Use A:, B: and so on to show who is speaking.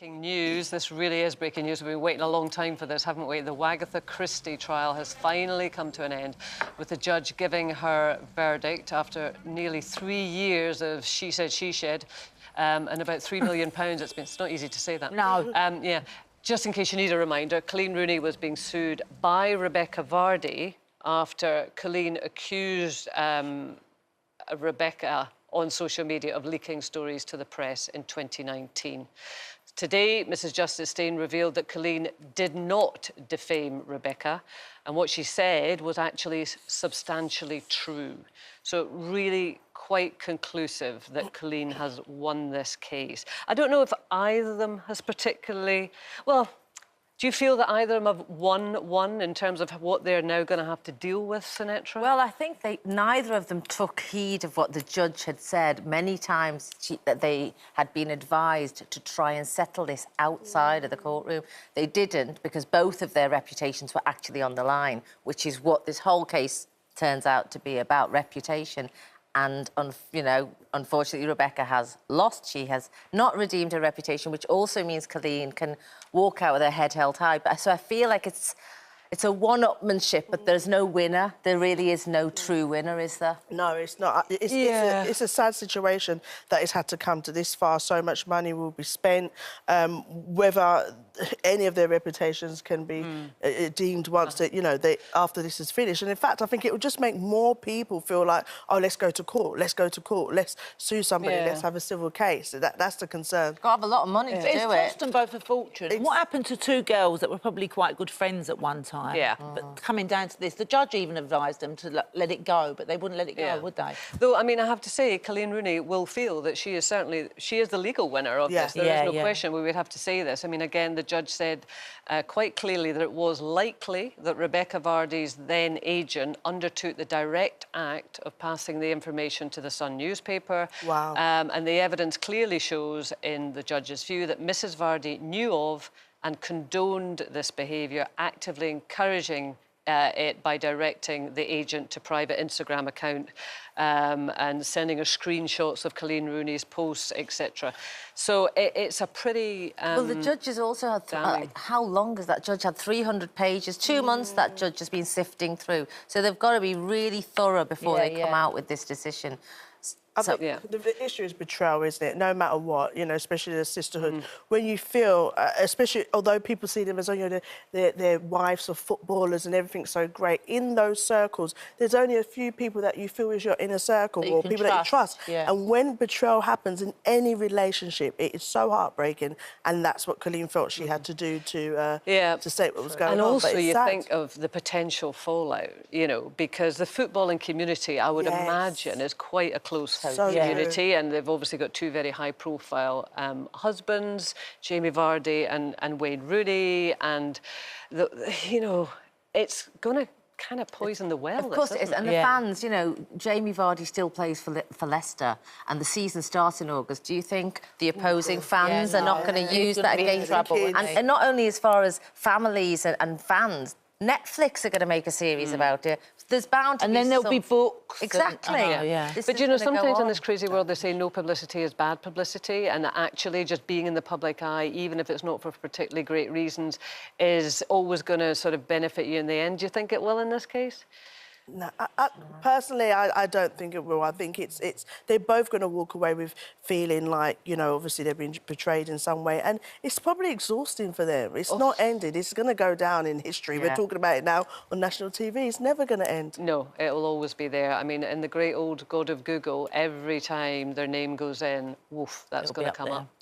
A: Breaking news. This really is breaking news. We've been waiting a long time for this, haven't we? The Wagatha Christie trial has finally come to an end, with the judge giving her verdict after nearly 3 years of she said, and about £3 million. It's not easy to say that.
B: No.
A: Yeah. Just in case you need a reminder, Coleen Rooney was being sued by Rebekah Vardy after Coleen accused Rebekah on social media of leaking stories to the press in 2019. Today, Mrs Justice Steyn revealed that Coleen did not defame Rebekah, and what she said was actually substantially true. So really quite conclusive that Coleen has won this case. I don't know if either of them has particularly... Well, do you feel that either of them have won in terms of what they're now going to have to deal with, Sinetra?
B: Well, I think neither of them took heed of what the judge had said many times, that they had been advised to try and settle this outside of the courtroom. They didn't, because both of their reputations were actually on the line, which is what this whole case turns out to be about, reputation. And, you know, unfortunately, Rebekah has lost. She has not redeemed her reputation, which also means Coleen can walk out with her head held high. So I feel like it's a one-upmanship, but there's no winner. There really is no true winner, is there?
C: No, it's not. It's a sad situation that it's had to come to this far. So much money will be spent. Whether any of their reputations can be deemed once that, you know, after this is finished. And in fact, I think it would just make more people feel like, oh, let's go to court, let's go to court, let's sue somebody, let's have a civil case. That's the concern.
B: Got to have a lot of money to do it.
D: It's cost them both a fortune. What happened to two girls that were probably quite good friends at one time?
A: Yeah.
D: But coming down to this, the judge even advised them to let it go, but they wouldn't let it go, would they?
A: Though, I mean, I have to say, Coleen Rooney will feel that she is the legal winner of this. There is no question we would have to say this. I mean, again, the judge said quite clearly that it was likely that Rebekah Vardy's then agent undertook the direct act of passing the information to the Sun newspaper.
C: Wow.
A: And the evidence clearly shows, in the judge's view, that Mrs Vardy knew of and condoned this behaviour, actively encouraging it by directing the agent to private Instagram account and sending her screenshots of Coleen Rooney's posts, etc. So it's a pretty
B: well, the judge has also had... how long has that judge had? 300 pages. 2 months that judge has been sifting through. So they've got to be really thorough before they come out with this decision.
C: I think the issue is betrayal, isn't it? No matter what, you know, especially the sisterhood. When you feel, especially although people see them as, you know, their wives of footballers and everything's so great, in those circles, there's only a few people that you feel is your inner circle or people that you trust. Yeah. And when betrayal happens in any relationship, it is so heartbreaking, and that's what Coleen felt she had to do to say what was going on.
A: And also, you think of the potential fallout, you know, because the footballing community, I would imagine, is quite a close community, and they've obviously got two very high-profile husbands, Jamie Vardy and Wayne Rooney, and you know, it's going to kind of poison the well.
B: Of course it is, and the fans, you know, Jamie Vardy still plays for Leicester, and the season starts in August. Do you think the opposing fans are not going to use that against them? And not only as far as families and fans, Netflix are going to make a series about it. There's bound to be
D: then there'll be books.
B: Exactly.
A: But, you know, sometimes in this crazy world they say no publicity is bad publicity, and that actually just being in the public eye, even if it's not for particularly great reasons, is always going to sort of benefit you in the end. Do you think it will in this case?
C: No, personally, I don't think it will. I think they're both going to walk away with feeling like, you know, obviously they've been betrayed in some way, and it's probably exhausting for them. It's not ended. It's going to go down in history. We're talking about it now on national TV. It's never going to end. No, it will always be there. I mean, in the great old God of Google, every time their name goes in, woof, that's going to come up.